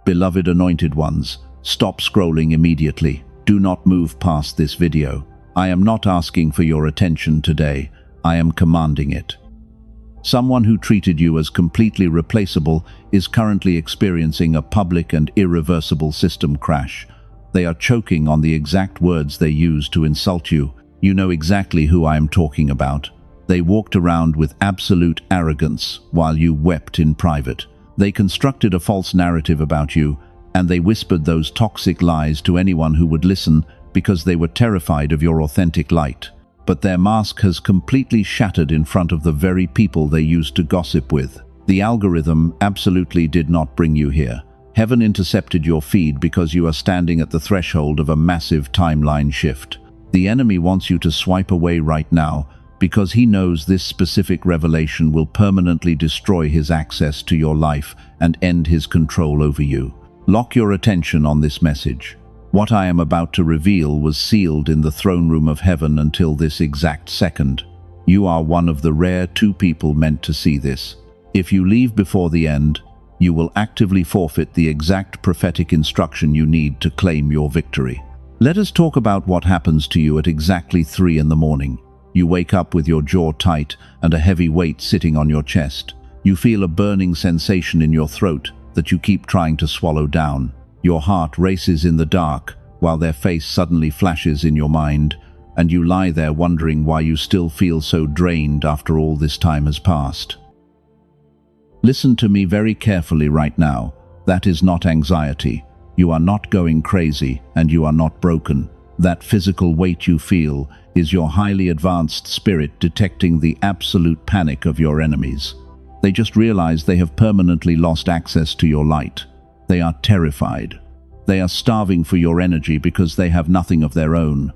Beloved anointed ones, stop scrolling immediately. Do not move past this video. I am not asking for your attention today. I am commanding it. Someone who treated you as completely replaceable is currently experiencing a public and irreversible system crash. They are choking on the exact words they used to insult you. You know exactly who I am talking about. They walked around with absolute arrogance while you wept in private. They constructed a false narrative about you, and they whispered those toxic lies to anyone who would listen because they were terrified of your authentic light. But their mask has completely shattered in front of the very people they used to gossip with. The algorithm absolutely did not bring you here. Heaven intercepted your feed because you are standing at the threshold of a massive timeline shift. The enemy wants you to swipe away right now because he knows this specific revelation will permanently destroy his access to your life and end his control over you. Lock your attention on this message. What I am about to reveal was sealed in the throne room of heaven until this exact second. You are one of the rare 2 people meant to see this. If you leave before the end, you will actively forfeit the exact prophetic instruction you need to claim your victory. Let us talk about what happens to you at exactly 3 in the morning. You wake up with your jaw tight and a heavy weight sitting on your chest. You feel a burning sensation in your throat that you keep trying to swallow down. Your heart races in the dark while their face suddenly flashes in your mind, and you lie there wondering why you still feel so drained after all this time has passed. Listen to me very carefully right now. That is not anxiety. You are not going crazy, and you are not broken. That physical weight you feel is your highly advanced spirit detecting the absolute panic of your enemies. They just realize they have permanently lost access to your light. They are terrified. They are starving for your energy because they have nothing of their own,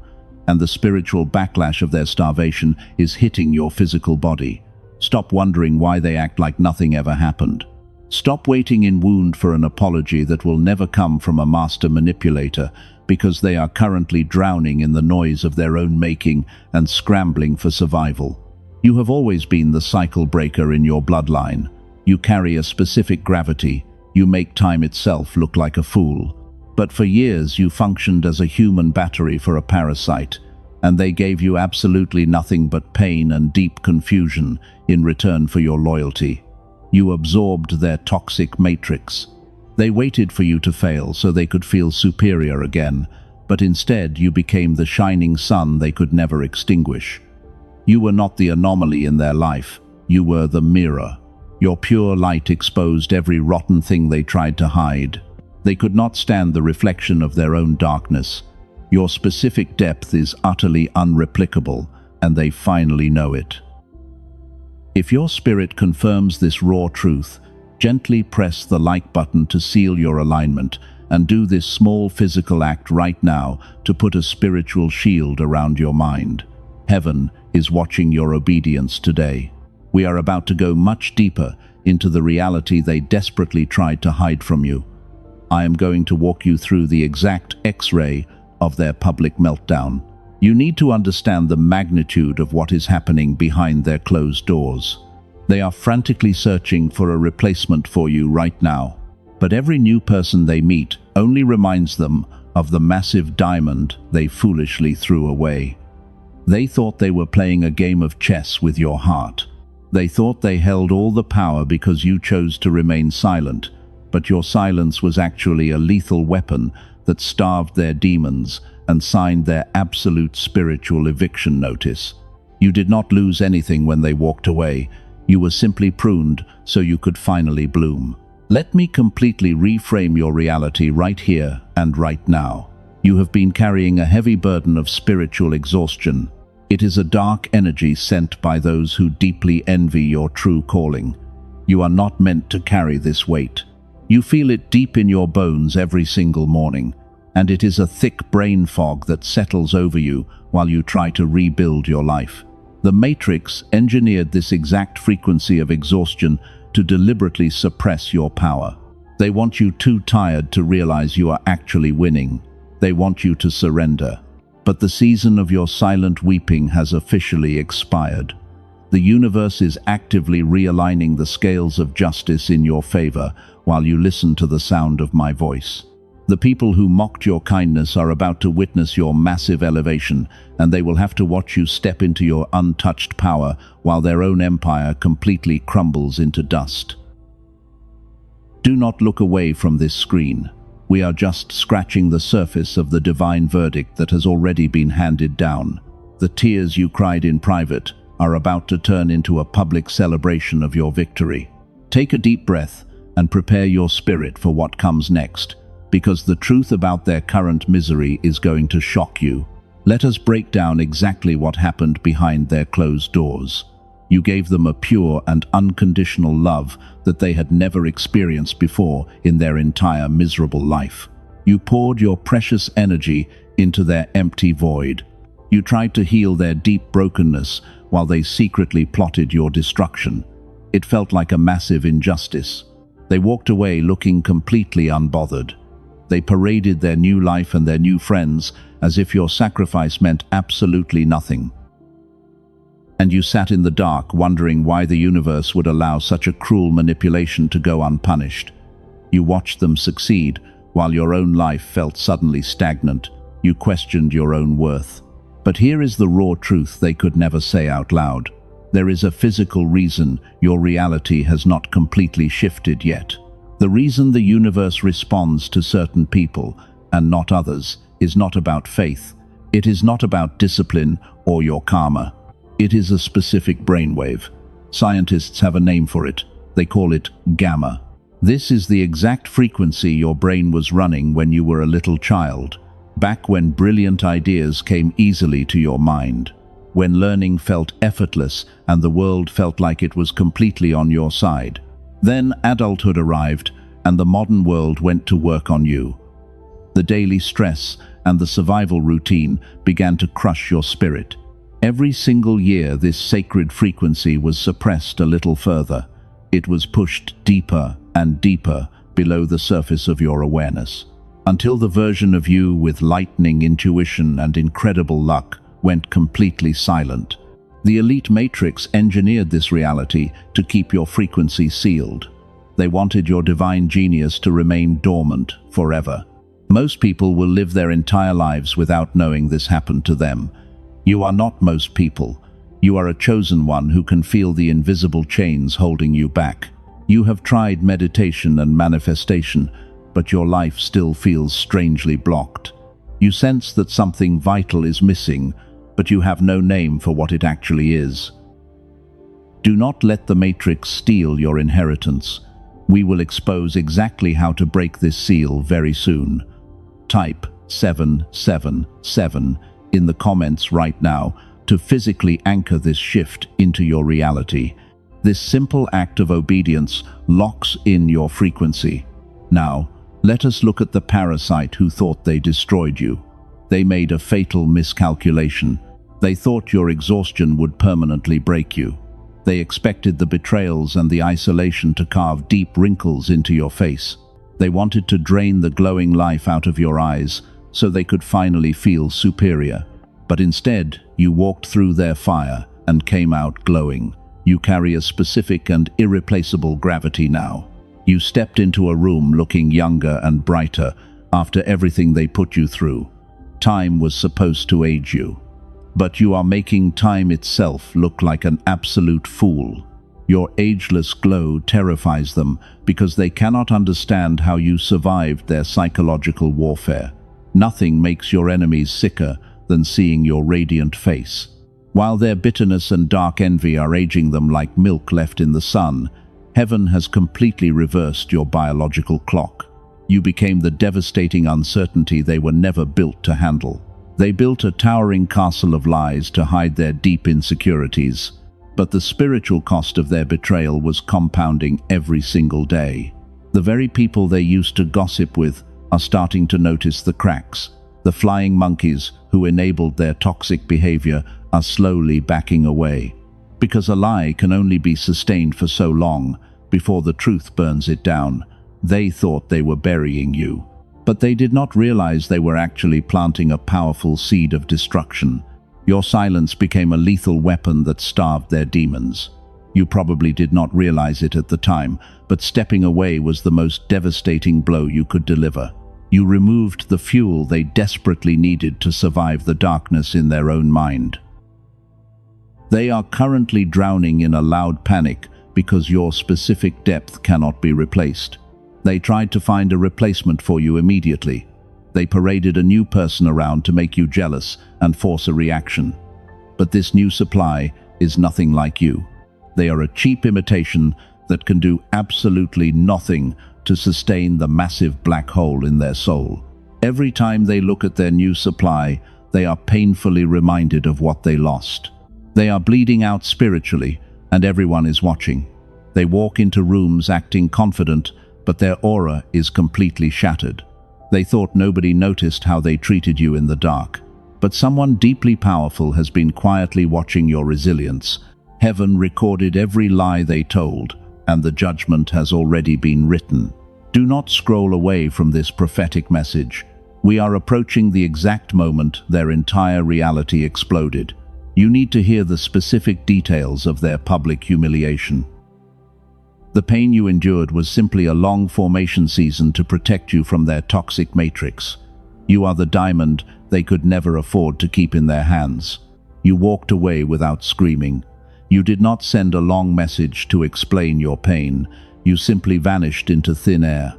and the spiritual backlash of their starvation is hitting your physical body. Stop wondering why they act like nothing ever happened. Stop waiting in wound for an apology that will never come from a master manipulator because they are currently drowning in the noise of their own making and scrambling for survival. You have always been the cycle breaker in your bloodline. You carry a specific gravity. You make time itself look like a fool. But for years you functioned as a human battery for a parasite, and they gave you absolutely nothing but pain and deep confusion in return for your loyalty. You absorbed their toxic matrix. They waited for you to fail so they could feel superior again, but instead you became the shining sun they could never extinguish. You were not the anomaly in their life, you were the mirror. Your pure light exposed every rotten thing they tried to hide. They could not stand the reflection of their own darkness. Your specific depth is utterly unreplicable, and they finally know it. If your spirit confirms this raw truth, gently press the like button to seal your alignment, and do this small physical act right now to put a spiritual shield around your mind. Heaven is watching your obedience today. We are about to go much deeper into the reality they desperately tried to hide from you. I am going to walk you through the exact X-ray of their public meltdown. You need to understand the magnitude of what is happening behind their closed doors. They are frantically searching for a replacement for you right now, but every new person they meet only reminds them of the massive diamond they foolishly threw away. They thought they were playing a game of chess with your heart. They thought they held all the power because you chose to remain silent, but your silence was actually a lethal weapon that starved their demons and signed their absolute spiritual eviction notice. You did not lose anything when they walked away. You were simply pruned so you could finally bloom. Let me completely reframe your reality right here and right now. You have been carrying a heavy burden of spiritual exhaustion. It is a dark energy sent by those who deeply envy your true calling. You are not meant to carry this weight. You feel it deep in your bones every single morning, and it is a thick brain fog that settles over you while you try to rebuild your life. The Matrix engineered this exact frequency of exhaustion to deliberately suppress your power. They want you too tired to realize you are actually winning. They want you to surrender. But the season of your silent weeping has officially expired. The universe is actively realigning the scales of justice in your favor while you listen to the sound of my voice. The people who mocked your kindness are about to witness your massive elevation, and they will have to watch you step into your untouched power while their own empire completely crumbles into dust. Do not look away from this screen. We are just scratching the surface of the divine verdict that has already been handed down. The tears you cried in private are about to turn into a public celebration of your victory. Take a deep breath and prepare your spirit for what comes next, because the truth about their current misery is going to shock you. Let us break down exactly what happened behind their closed doors. You gave them a pure and unconditional love that they had never experienced before in their entire miserable life. You poured your precious energy into their empty void. You tried to heal their deep brokenness while they secretly plotted your destruction. It felt like a massive injustice. They walked away looking completely unbothered. They paraded their new life and their new friends as if your sacrifice meant absolutely nothing. And you sat in the dark wondering why the universe would allow such a cruel manipulation to go unpunished. You watched them succeed while your own life felt suddenly stagnant. You questioned your own worth. But here is the raw truth they could never say out loud. There is a physical reason your reality has not completely shifted yet. The reason the universe responds to certain people and not others is not about faith. It is not about discipline or your karma. It is a specific brainwave. Scientists have a name for it. They call it gamma. This is the exact frequency your brain was running when you were a little child, back when brilliant ideas came easily to your mind, when learning felt effortless and the world felt like it was completely on your side. Then adulthood arrived, and the modern world went to work on you. The daily stress and the survival routine began to crush your spirit. Every single year, this sacred frequency was suppressed a little further. It was pushed deeper and deeper below the surface of your awareness, until the version of you with lightning intuition and incredible luck went completely silent. The elite matrix engineered this reality to keep your frequency sealed. They wanted your divine genius to remain dormant forever. Most people will live their entire lives without knowing this happened to them. You are not most people. You are a chosen one who can feel the invisible chains holding you back. You have tried meditation and manifestation, but your life still feels strangely blocked. You sense that something vital is missing, but you have no name for what it actually is. Do not let the Matrix steal your inheritance. We will expose exactly how to break this seal very soon. Type 777 in the comments right now to physically anchor this shift into your reality. This simple act of obedience locks in your frequency. Now, let us look at the parasite who thought they destroyed you. They made a fatal miscalculation. They thought your exhaustion would permanently break you. They expected the betrayals and the isolation to carve deep wrinkles into your face. They wanted to drain the glowing life out of your eyes so they could finally feel superior. But instead, you walked through their fire and came out glowing. You carry a specific and irreplaceable gravity now. You stepped into a room looking younger and brighter after everything they put you through. Time was supposed to age you, but you are making time itself look like an absolute fool. Your ageless glow terrifies them because they cannot understand how you survived their psychological warfare. Nothing makes your enemies sicker than seeing your radiant face. While their bitterness and dark envy are aging them like milk left in the sun, heaven has completely reversed your biological clock. You became the devastating uncertainty they were never built to handle. They built a towering castle of lies to hide their deep insecurities, but the spiritual cost of their betrayal was compounding every single day. The very people they used to gossip with are starting to notice the cracks. The flying monkeys who enabled their toxic behavior are slowly backing away, because a lie can only be sustained for so long before the truth burns it down. They thought they were burying you, but they did not realize they were actually planting a powerful seed of destruction. Your silence became a lethal weapon that starved their demons. You probably did not realize it at the time, but stepping away was the most devastating blow you could deliver. You removed the fuel they desperately needed to survive the darkness in their own mind. They are currently drowning in a loud panic because your specific depth cannot be replaced. They tried to find a replacement for you immediately. They paraded a new person around to make you jealous and force a reaction. But this new supply is nothing like you. They are a cheap imitation that can do absolutely nothing to sustain the massive black hole in their soul. Every time they look at their new supply, they are painfully reminded of what they lost. They are bleeding out spiritually, and everyone is watching. They walk into rooms acting confident, but their aura is completely shattered. They thought nobody noticed how they treated you in the dark. But someone deeply powerful has been quietly watching your resilience. Heaven recorded every lie they told, and the judgment has already been written. Do not scroll away from this prophetic message. We are approaching the exact moment their entire reality exploded. You need to hear the specific details of their public humiliation. The pain you endured was simply a long formation season to protect you from their toxic matrix. You are the diamond they could never afford to keep in their hands. You walked away without screaming. You did not send a long message to explain your pain. You simply vanished into thin air.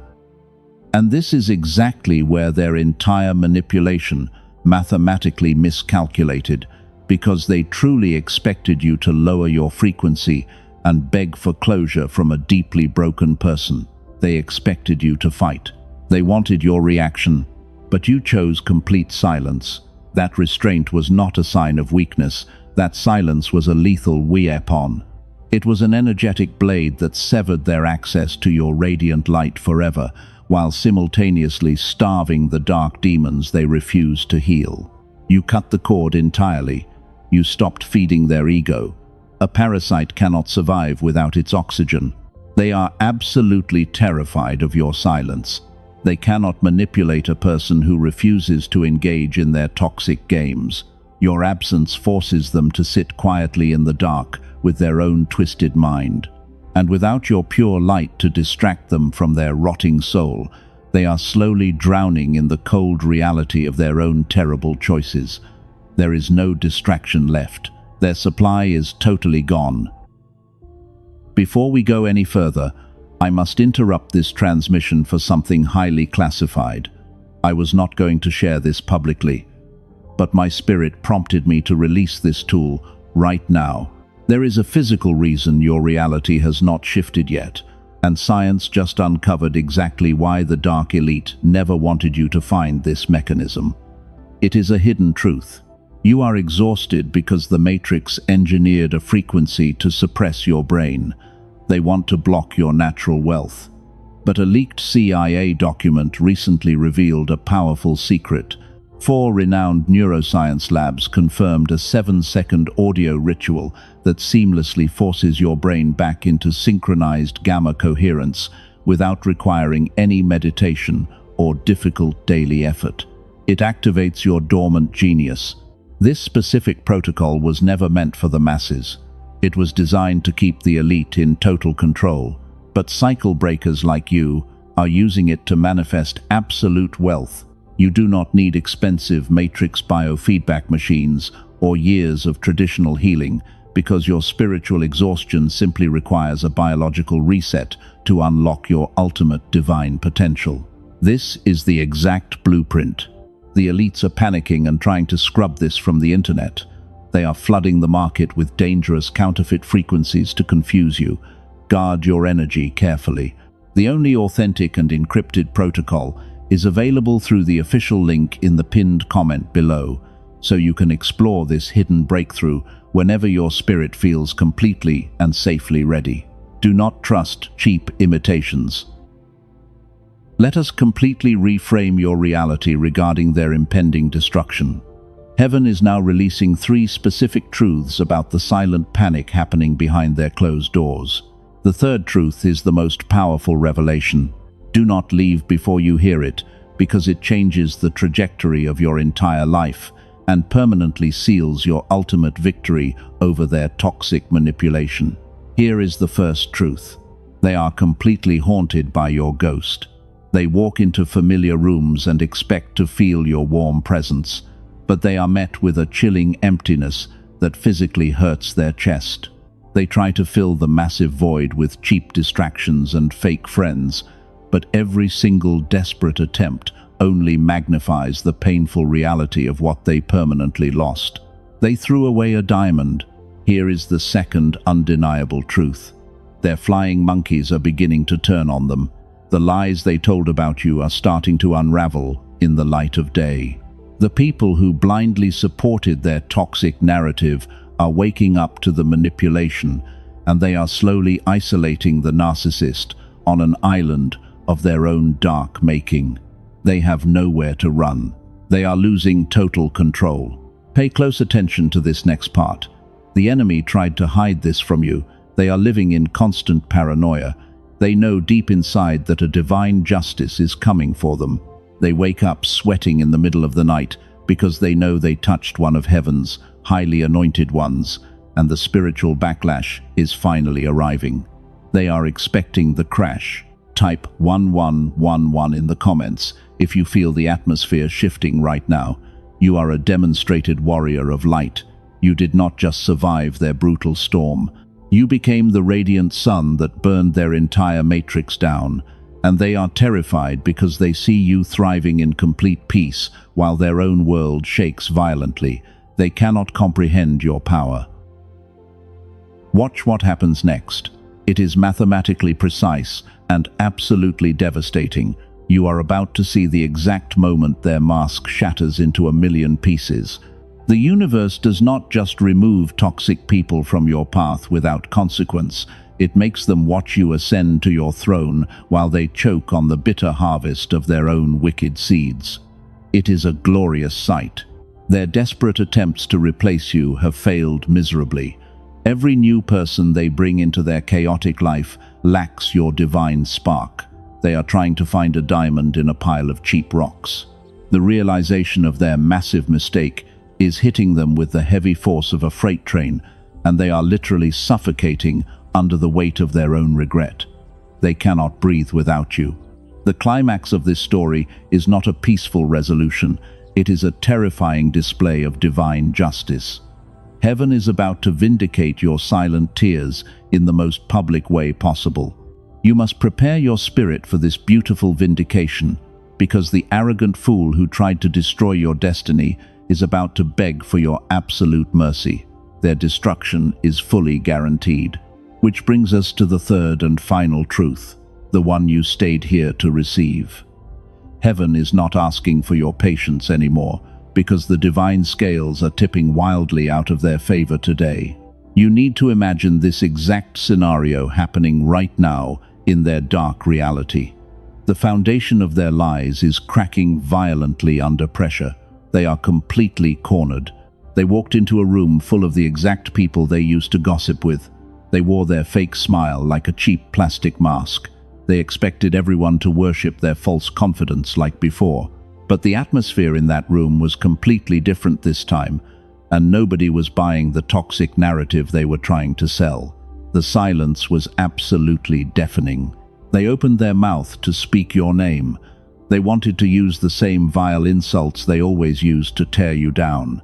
And this is exactly where their entire manipulation mathematically miscalculated, because they truly expected you to lower your frequency and beg for closure from a deeply broken person. They expected you to fight. They wanted your reaction, but you chose complete silence. That restraint was not a sign of weakness. That silence was a lethal weapon. It was an energetic blade that severed their access to your radiant light forever, while simultaneously starving the dark demons they refused to heal. You cut the cord entirely. You stopped feeding their ego. A parasite cannot survive without its oxygen. They are absolutely terrified of your silence. They cannot manipulate a person who refuses to engage in their toxic games. Your absence forces them to sit quietly in the dark with their own twisted mind. And without your pure light to distract them from their rotting soul, they are slowly drowning in the cold reality of their own terrible choices. There is no distraction left. Their supply is totally gone. Before we go any further, I must interrupt this transmission for something highly classified. I was not going to share this publicly, but my spirit prompted me to release this tool right now. There is a physical reason your reality has not shifted yet, and science just uncovered exactly why the dark elite never wanted you to find this mechanism. It is a hidden truth. You are exhausted because the Matrix engineered a frequency to suppress your brain. They want to block your natural wealth. But a leaked CIA document recently revealed a powerful secret. 4 renowned neuroscience labs confirmed a 7-second audio ritual that seamlessly forces your brain back into synchronized gamma coherence without requiring any meditation or difficult daily effort. It activates your dormant genius. This specific protocol was never meant for the masses. It was designed to keep the elite in total control. But cycle breakers like you are using it to manifest absolute wealth. You do not need expensive matrix biofeedback machines or years of traditional healing, because your spiritual exhaustion simply requires a biological reset to unlock your ultimate divine potential. This is the exact blueprint. The elites are panicking and trying to scrub this from the internet. They are flooding the market with dangerous counterfeit frequencies to confuse you. Guard your energy carefully. The only authentic and encrypted protocol is available through the official link in the pinned comment below, so you can explore this hidden breakthrough whenever your spirit feels completely and safely ready. Do not trust cheap imitations. Let us completely reframe your reality regarding their impending destruction. Heaven is now releasing 3 specific truths about the silent panic happening behind their closed doors. The third truth is the most powerful revelation. Do not leave before you hear it, because it changes the trajectory of your entire life and permanently seals your ultimate victory over their toxic manipulation. Here is the first truth. They are completely haunted by your ghost. They walk into familiar rooms and expect to feel your warm presence, but they are met with a chilling emptiness that physically hurts their chest. They try to fill the massive void with cheap distractions and fake friends, but every single desperate attempt only magnifies the painful reality of what they permanently lost. They threw away a diamond. Here is the second undeniable truth. Their flying monkeys are beginning to turn on them. The lies they told about you are starting to unravel in the light of day. The people who blindly supported their toxic narrative are waking up to the manipulation, and they are slowly isolating the narcissist on an island of their own dark making. They have nowhere to run. They are losing total control. Pay close attention to this next part. The enemy tried to hide this from you. They are living in constant paranoia. They know deep inside that a divine justice is coming for them. They wake up sweating in the middle of the night because they know they touched one of heaven's highly anointed ones, and the spiritual backlash is finally arriving. They are expecting the crash. Type 1111 in the comments if you feel the atmosphere shifting right now. You are a demonstrated warrior of light. You did not just survive their brutal storm. You became the radiant sun that burned their entire matrix down, and they are terrified because they see you thriving in complete peace while their own world shakes violently. They cannot comprehend your power. Watch what happens next. It is mathematically precise and absolutely devastating. You are about to see the exact moment their mask shatters into a million pieces. The universe does not just remove toxic people from your path without consequence. It makes them watch you ascend to your throne while they choke on the bitter harvest of their own wicked seeds. It is a glorious sight. Their desperate attempts to replace you have failed miserably. Every new person they bring into their chaotic life lacks your divine spark. They are trying to find a diamond in a pile of cheap rocks. The realization of their massive mistake is hitting them with the heavy force of a freight train, and they are literally suffocating under the weight of their own regret. They cannot breathe without you. The climax of this story is not a peaceful resolution. It is a terrifying display of divine justice. Heaven is about to vindicate your silent tears in the most public way possible. You must prepare your spirit for this beautiful vindication, because the arrogant fool who tried to destroy your destiny is about to beg for your absolute mercy. Their destruction is fully guaranteed. Which brings us to the third and final truth, the one you stayed here to receive. Heaven is not asking for your patience anymore, because the divine scales are tipping wildly out of their favor today. You need to imagine this exact scenario happening right now in their dark reality. The foundation of their lies is cracking violently under pressure. They are completely cornered. They walked into a room full of the exact people they used to gossip with. They wore their fake smile like a cheap plastic mask. They expected everyone to worship their false confidence like before. But the atmosphere in that room was completely different this time, and nobody was buying the toxic narrative they were trying to sell. The silence was absolutely deafening. They opened their mouth to speak your name. They wanted to use the same vile insults they always used to tear you down.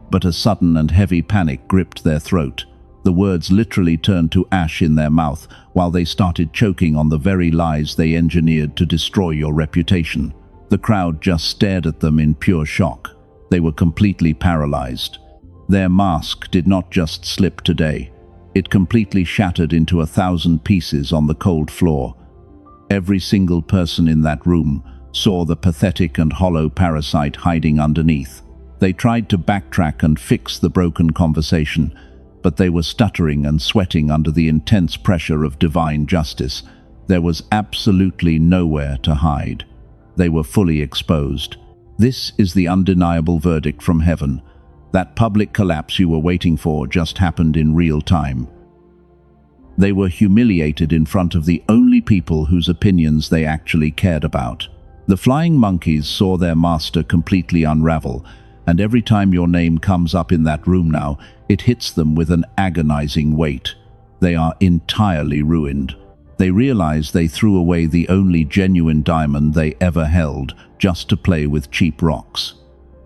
But a sudden and heavy panic gripped their throat. The words literally turned to ash in their mouth while they started choking on the very lies they engineered to destroy your reputation. The crowd just stared at them in pure shock. They were completely paralyzed. Their mask did not just slip today. It completely shattered into 1,000 pieces on the cold floor. Every single person in that room saw the pathetic and hollow parasite hiding underneath. They tried to backtrack and fix the broken conversation, but they were stuttering and sweating under the intense pressure of divine justice. There was absolutely nowhere to hide. They were fully exposed. This is the undeniable verdict from heaven. That public collapse you were waiting for just happened in real time. They were humiliated in front of the only people whose opinions they actually cared about. The flying monkeys saw their master completely unravel, and every time your name comes up in that room now, it hits them with an agonizing weight. They are entirely ruined. They realize they threw away the only genuine diamond they ever held just to play with cheap rocks.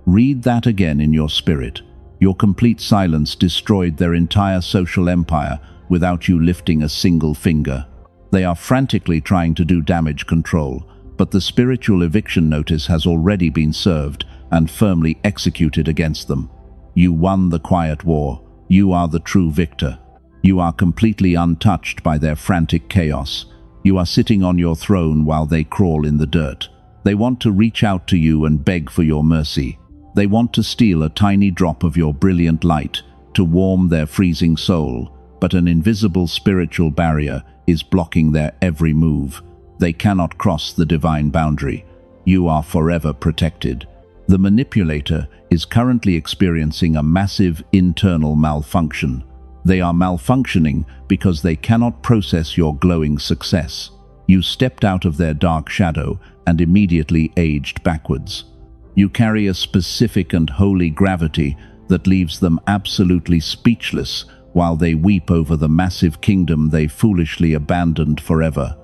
Read that again in your spirit. Your complete silence destroyed their entire social empire without you lifting a single finger. They are frantically trying to do damage control, but the spiritual eviction notice has already been served and firmly executed against them. You won the quiet war. You are the true victor. You are completely untouched by their frantic chaos. You are sitting on your throne while they crawl in the dirt. They want to reach out to you and beg for your mercy. They want to steal a tiny drop of your brilliant light to warm their freezing soul, but an invisible spiritual barrier is blocking their every move. They cannot cross the divine boundary. You are forever protected. The manipulator is currently experiencing a massive internal malfunction. They are malfunctioning because they cannot process your glowing success. You stepped out of their dark shadow and immediately aged backwards. You carry a specific and holy gravity that leaves them absolutely speechless while they weep over the massive kingdom they foolishly abandoned forever.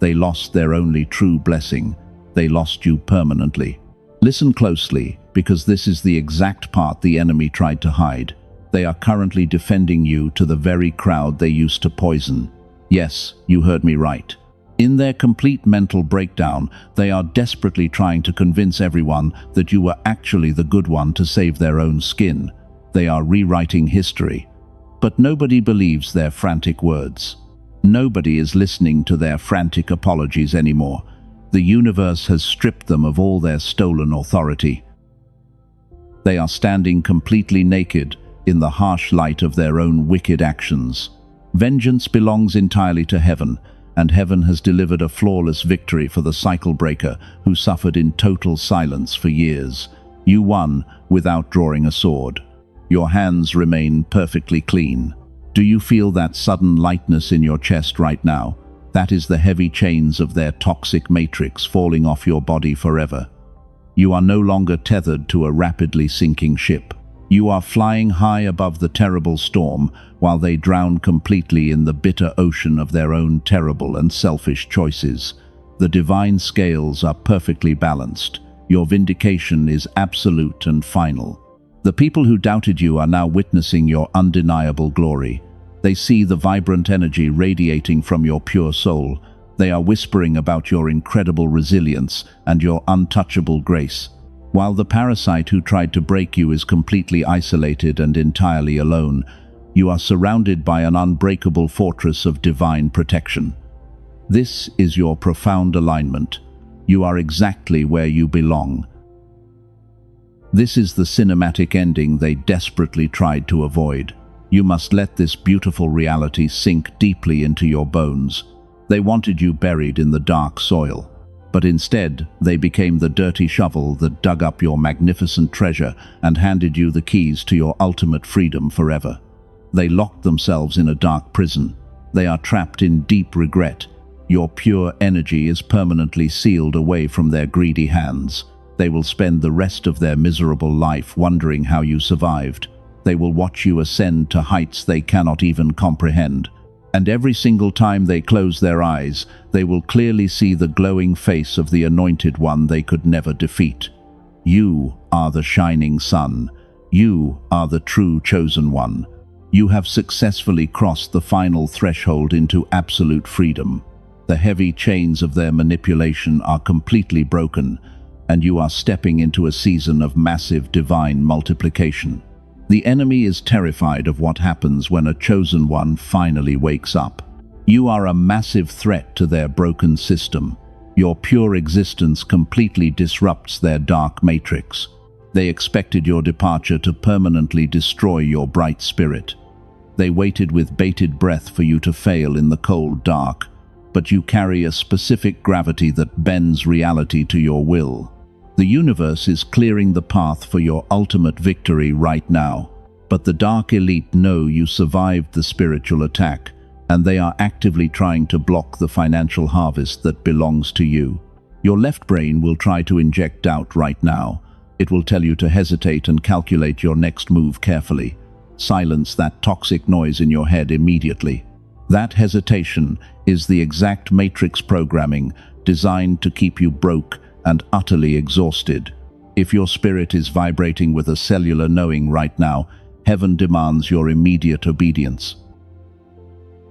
They lost their only true blessing. They lost you permanently. Listen closely, because this is the exact part the enemy tried to hide. They are currently defending you to the very crowd they used to poison. Yes, you heard me right. In their complete mental breakdown, they are desperately trying to convince everyone that you were actually the good one to save their own skin. They are rewriting history. But nobody believes their frantic words. Nobody is listening to their frantic apologies anymore. The universe has stripped them of all their stolen authority. They are standing completely naked in the harsh light of their own wicked actions. Vengeance belongs entirely to heaven, and heaven has delivered a flawless victory for the cycle breaker who suffered in total silence for years. You won without drawing a sword. Your hands remain perfectly clean. Do you feel that sudden lightness in your chest right now? That is the heavy chains of their toxic matrix falling off your body forever. You are no longer tethered to a rapidly sinking ship. You are flying high above the terrible storm while they drown completely in the bitter ocean of their own terrible and selfish choices. The divine scales are perfectly balanced. Your vindication is absolute and final. The people who doubted you are now witnessing your undeniable glory. They see the vibrant energy radiating from your pure soul. They are whispering about your incredible resilience and your untouchable grace. While the parasite who tried to break you is completely isolated and entirely alone, you are surrounded by an unbreakable fortress of divine protection. This is your profound alignment. You are exactly where you belong. This is the cinematic ending they desperately tried to avoid. You must let this beautiful reality sink deeply into your bones. They wanted you buried in the dark soil, but instead they became the dirty shovel that dug up your magnificent treasure and handed you the keys to your ultimate freedom forever. They locked themselves in a dark prison. They are trapped in deep regret. Your pure energy is permanently sealed away from their greedy hands. They will spend the rest of their miserable life wondering how you survived. They will watch you ascend to heights they cannot even comprehend. And every single time they close their eyes, they will clearly see the glowing face of the anointed one they could never defeat. You are the shining sun. You are the true chosen one. You have successfully crossed the final threshold into absolute freedom. The heavy chains of their manipulation are completely broken, and you are stepping into a season of massive divine multiplication. The enemy is terrified of what happens when a chosen one finally wakes up. You are a massive threat to their broken system. Your pure existence completely disrupts their dark matrix. They expected your departure to permanently destroy your bright spirit. They waited with bated breath for you to fail in the cold dark, but you carry a specific gravity that bends reality to your will. The universe is clearing the path for your ultimate victory right now, but the dark elite know you survived the spiritual attack, and they are actively trying to block the financial harvest that belongs to you. Your left brain will try to inject doubt right now. It will tell you to hesitate and calculate your next move carefully. Silence that toxic noise in your head immediately. That hesitation is the exact matrix programming designed to keep you broke and utterly exhausted. If your spirit is vibrating with a cellular knowing right now, heaven demands your immediate obedience.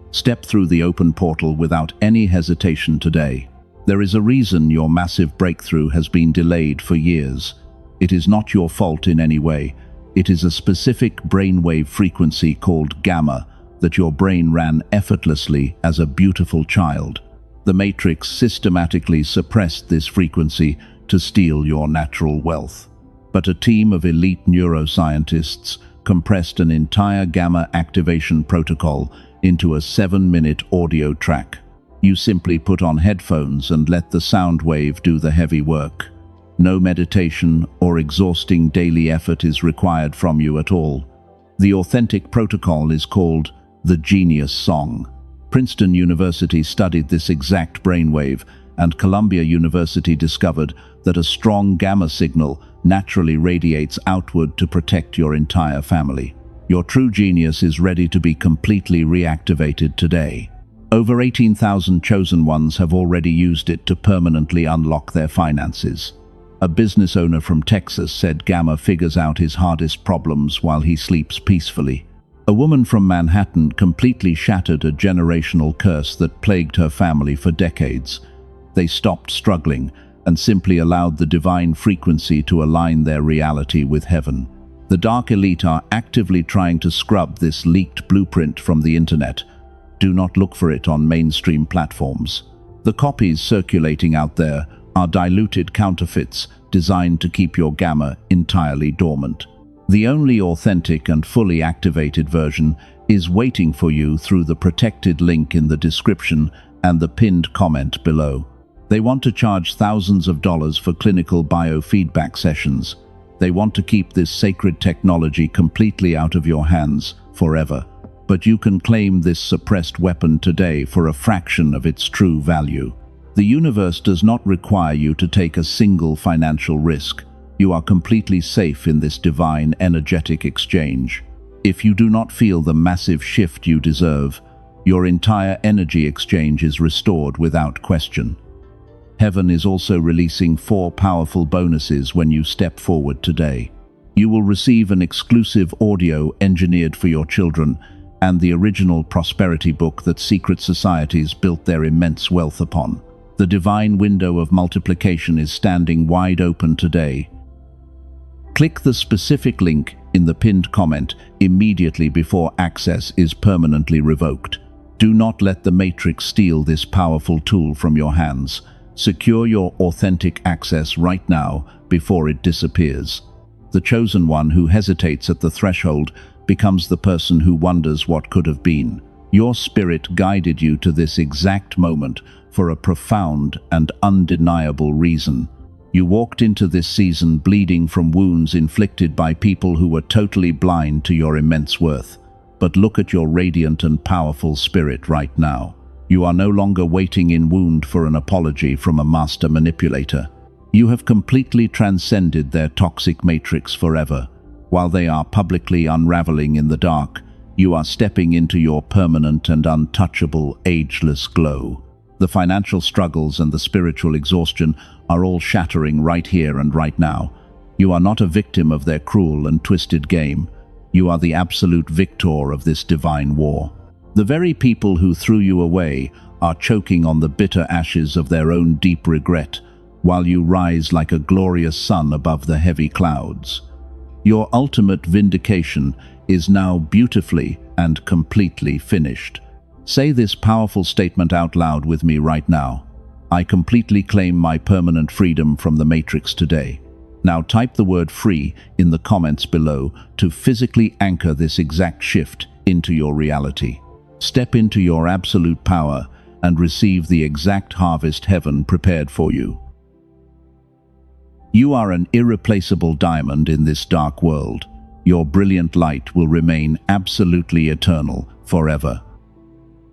Step through the open portal without any hesitation today. There is a reason your massive breakthrough has been delayed for years. It is not your fault in any way. It is a specific brainwave frequency called gamma that your brain ran effortlessly as a beautiful child. The Matrix systematically suppressed this frequency to steal your natural wealth. But a team of elite neuroscientists compressed an entire gamma activation protocol into a 7-minute audio track. You simply put on headphones and let the sound wave do the heavy work. No meditation or exhausting daily effort is required from you at all. The authentic protocol is called the Genius Song. Princeton University studied this exact brainwave, and Columbia University discovered that a strong gamma signal naturally radiates outward to protect your entire family. Your true genius is ready to be completely reactivated today. Over 18,000 chosen ones have already used it to permanently unlock their finances. A business owner from Texas said Gamma figures out his hardest problems while he sleeps peacefully. A woman from Manhattan completely shattered a generational curse that plagued her family for decades. They stopped struggling and simply allowed the divine frequency to align their reality with heaven. The dark elite are actively trying to scrub this leaked blueprint from the internet. Do not look for it on mainstream platforms. The copies circulating out there are diluted counterfeits designed to keep your gamma entirely dormant. The only authentic and fully activated version is waiting for you through the protected link in the description and the pinned comment below. They want to charge thousands of dollars for clinical biofeedback sessions. They want to keep this sacred technology completely out of your hands forever. But you can claim this suppressed weapon today for a fraction of its true value. The universe does not require you to take a single financial risk. You are completely safe in this divine energetic exchange. If you do not feel the massive shift you deserve, your entire energy exchange is restored without question. Heaven is also releasing 4 powerful bonuses when you step forward today. You will receive an exclusive audio engineered for your children and the original prosperity book that secret societies built their immense wealth upon. The divine window of multiplication is standing wide open today. Click the specific link in the pinned comment immediately before access is permanently revoked. Do not let the Matrix steal this powerful tool from your hands. Secure your authentic access right now before it disappears. The chosen one who hesitates at the threshold becomes the person who wonders what could have been. Your spirit guided you to this exact moment for a profound and undeniable reason. You walked into this season bleeding from wounds inflicted by people who were totally blind to your immense worth. But look at your radiant and powerful spirit right now. You are no longer waiting in wound for an apology from a master manipulator. You have completely transcended their toxic matrix forever. While they are publicly unraveling in the dark, you are stepping into your permanent and untouchable, ageless glow. The financial struggles and the spiritual exhaustion are all shattering right here and right now. You are not a victim of their cruel and twisted game. You are the absolute victor of this divine war. The very people who threw you away are choking on the bitter ashes of their own deep regret, while you rise like a glorious sun above the heavy clouds. Your ultimate vindication is now beautifully and completely finished. Say this powerful statement out loud with me right now. I completely claim my permanent freedom from the Matrix today. Now type the word free in the comments below to physically anchor this exact shift into your reality. Step into your absolute power and receive the exact harvest heaven prepared for you. You are an irreplaceable diamond in this dark world. Your brilliant light will remain absolutely eternal forever.